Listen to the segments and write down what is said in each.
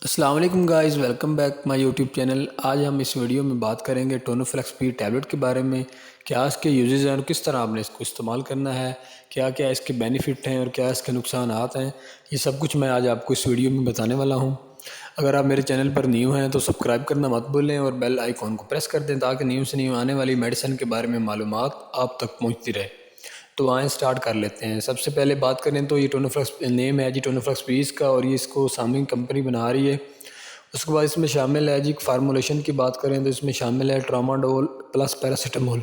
السلام علیکم guys, welcome back my YouTube channel. آج ہم اس ویڈیو میں بات کریں گے ٹونوفلیکس پی ٹیبلٹ کے بارے میں، کیا اس کے یوزز ہیں اور کس طرح آپ نے اس کو استعمال کرنا ہے، کیا کیا اس کے بینیفٹ ہیں اور کیا اس کے نقصانات ہیں۔ یہ سب کچھ میں آج آپ کو اس ویڈیو میں بتانے والا ہوں۔ اگر آپ میرے چینل پر نیو ہیں تو سبسکرائب کرنا مت بھولیں اور بیل آئیکن کو پریس کر دیں تاکہ نیو سے نیو آنے والی میڈیسن کے بارے میں معلومات آپ تک پہنچتی رہے۔ تو آئیں سٹارٹ کر لیتے ہیں۔ سب سے پہلے بات کریں تو یہ ٹونوفلیکس نیم ہے جی ٹونوفلیکس پیس کا، اور یہ اس کو سامنگ کمپنی بنا رہی ہے۔ اس کے بعد اس میں شامل ہے جی فارمولیشن کی بات کریں تو اس میں شامل ہے ٹراماڈول پلس پیراسیٹامول۔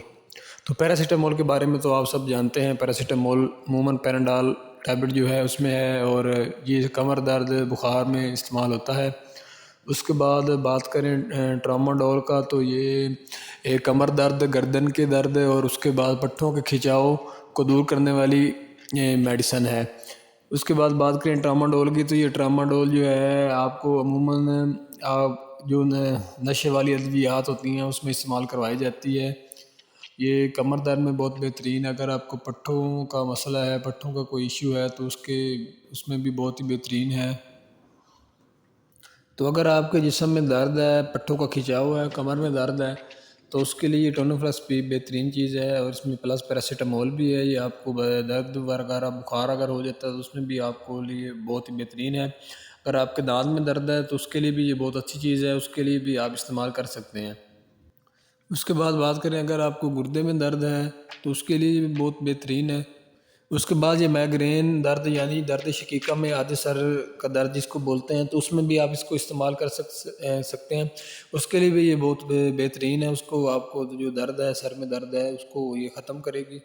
تو پیراسیٹامول کے بارے میں تو آپ سب جانتے ہیں، پیراسیٹامول عموماً پیرانڈال ٹیبلٹ جو ہے اس میں ہے، اور یہ کمر درد بخار میں استعمال ہوتا ہے۔ اس کے بعد بات کریں ٹراماڈول کا تو یہ کمر درد، گردن کے درد اور اس کے بعد پٹھوں کے کھچاؤ کو دور کرنے والی میڈیسن ہے۔ اس کے بعد بات کریں ٹراماڈول کی تو یہ ٹراماڈول جو ہے آپ کو عموماً جو نشے والی ادویات ہوتی ہیں اس میں استعمال کروائی جاتی ہے۔ یہ کمر درد میں بہت بہترین ہے۔ اگر آپ کو پٹھوں کا مسئلہ ہے، پٹھوں کا کوئی ایشو ہے تو اس میں بھی بہت ہی بہترین ہے۔ تو اگر آپ کے جسم میں درد ہے، پٹھوں کا کھنچاؤ ہے، کمر میں درد ہے تو اس کے لیے یہ ٹونوفلیکس بھی بہترین چیز ہے، اور اس میں پلس پیراسیٹامول بھی ہے۔ یہ آپ کو درد وغیرہ بخار اگر ہو جاتا ہے تو اس میں بھی آپ کو لیے بہت ہی بہترین ہے۔ اگر آپ کے دانت میں درد ہے تو اس کے لیے بھی یہ بہت اچھی چیز ہے، اس کے لیے بھی آپ استعمال کر سکتے ہیں۔ اس کے بعد بات کریں اگر آپ کو گردے میں درد ہے تو اس کے لیے بھی بہت بہترین ہے۔ اس کے بعد یہ مائگرین درد یعنی درد شقیقہ میں آدھے سر کا درد جس کو بولتے ہیں تو اس میں بھی آپ اس کو استعمال کر سکتے ہیں۔ اس کے لیے بھی یہ بہت بہترین ہے۔ اس کو آپ کو جو درد ہے، سر میں درد ہے، اس کو یہ ختم کرے گی۔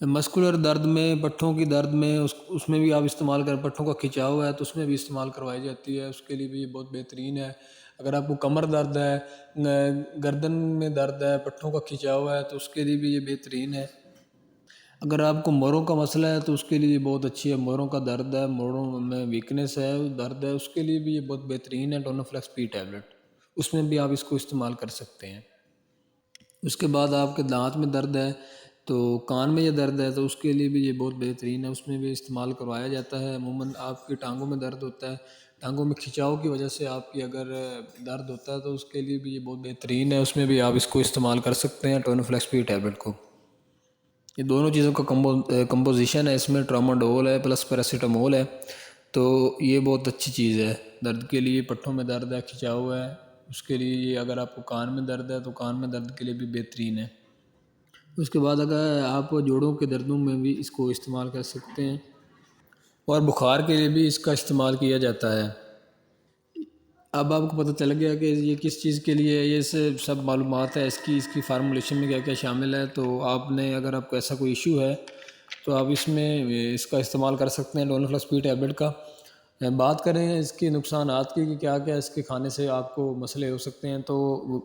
مسکولر درد میں، پٹھوں کی درد میں، اس میں بھی آپ استعمال پٹھوں کا کھنچاؤ ہے تو اس میں بھی استعمال کروائی جاتی ہے۔ اس کے لیے بھی یہ بہت بہترین ہے۔ اگر آپ کو کمر درد ہے، گردن میں درد ہے، پٹھوں کا کھنچاؤ ہے تو اس کے لیے بھی یہ بہترین ہے۔ اگر آپ کو موڑوں کا مسئلہ ہے تو اس کے لیے بہت اچھی ہے۔ موڑوں کا درد ہے، موڑوں میں ویکنیس ہے، درد ہے، اس کے لیے بھی یہ بہت بہترین ہے ٹونوفلیکس پی ٹیبلٹ۔ اس میں بھی آپ اس کو استعمال کر سکتے ہیں۔ اس کے بعد آپ کے دانت میں درد ہے تو کان میں یہ درد ہے تو اس کے لیے بھی یہ بہت بہترین ہے، اس میں بھی استعمال کروایا جاتا ہے۔ عموماً آپ کی ٹانگوں میں درد ہوتا ہے، ٹانگوں میں کھنچاؤ کی وجہ سے آپ کی اگر درد ہوتا ہے تو اس کے لیے بھی یہ بہت بہترین ہے، اس میں بھی آپ اس کو استعمال کر سکتے ہیں ٹونوفلیکس پی ٹیبلٹ کو۔ یہ دونوں چیزوں کا کمپوزیشن ہے، اس میں ٹراماڈول ہے پلس پیراسیٹامول ہے، تو یہ بہت اچھی چیز ہے درد کے لیے۔ پٹھوں میں درد ہے، کھنچاؤ ہے، اس کے لیے یہ اگر آپ کو کان میں درد ہے تو کان میں درد کے لیے بھی بہترین ہے۔ اس کے بعد اگر آپ جوڑوں کے دردوں میں بھی اس کو استعمال کر سکتے ہیں، اور بخار کے لیے بھی اس کا استعمال کیا جاتا ہے۔ اب آپ کو پتہ چل گیا کہ یہ کس چیز کے لیے ہے، یہ سب معلومات ہے اس کی فارمولیشن میں کیا کیا شامل ہے۔ تو آپ نے اگر آپ کو ایسا کوئی ایشو ہے تو آپ اس میں اس کا استعمال کر سکتے ہیں ٹونوفلیکس پی ٹیبلٹ کا۔ بات کریں اس کے نقصانات کی کہ کیا کیا اس کے کھانے سے آپ کو مسئلے ہو سکتے ہیں، تو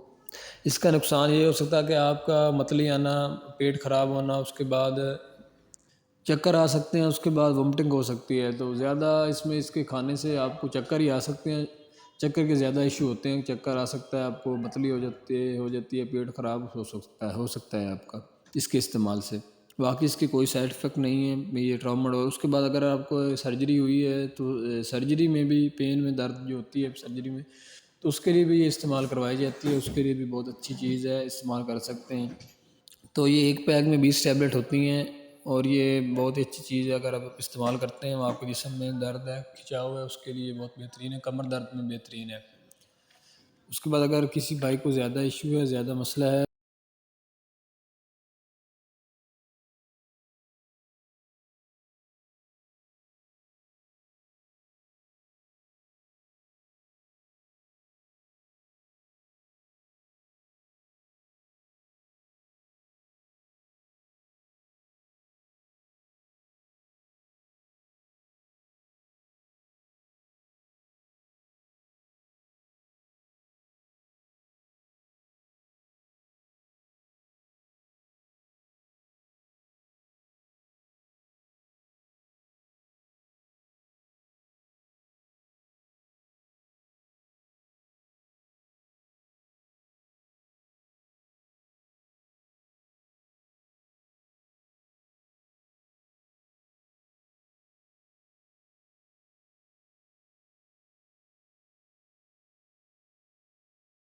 اس کا نقصان یہ ہو سکتا ہے کہ آپ کا متلی آنا، پیٹ خراب ہونا، اس کے بعد چکر آ سکتے ہیں، اس کے بعد وومٹنگ ہو سکتی ہے۔ تو زیادہ اس کے کھانے سے آپ کو چکر ہی آ سکتے ہیں، چکر کے زیادہ ایشو ہوتے ہیں، چکر آ سکتا ہے، آپ کو متلی ہو جاتی ہے، پیٹ خراب ہو سکتا ہے آپ کا اس کے استعمال سے۔ باقی اس کی کوئی سائیڈ افیکٹ نہیں ہے یہ ٹراماڈول۔ اس کے بعد اگر آپ کو سرجری ہوئی ہے تو سرجری میں بھی پین میں درد جو ہوتی ہے سرجری میں، تو اس کے لیے بھی یہ استعمال کروائی جاتی ہے، اس کے لیے بھی بہت اچھی چیز ہے، استعمال کر سکتے ہیں۔ تو یہ ایک پیک میں 20 ٹیبلٹ ہوتی ہیں، اور یہ بہت ہی اچھی چیز ہے۔ اگر آپ استعمال کرتے ہیں، آپ کے جسم میں درد ہے، کھنچاؤ ہے، اس کے لیے بہت بہترین ہے، کمر درد میں بہترین ہے۔ اس کے بعد اگر کسی بھائی کو زیادہ ایشو ہے، زیادہ مسئلہ ہے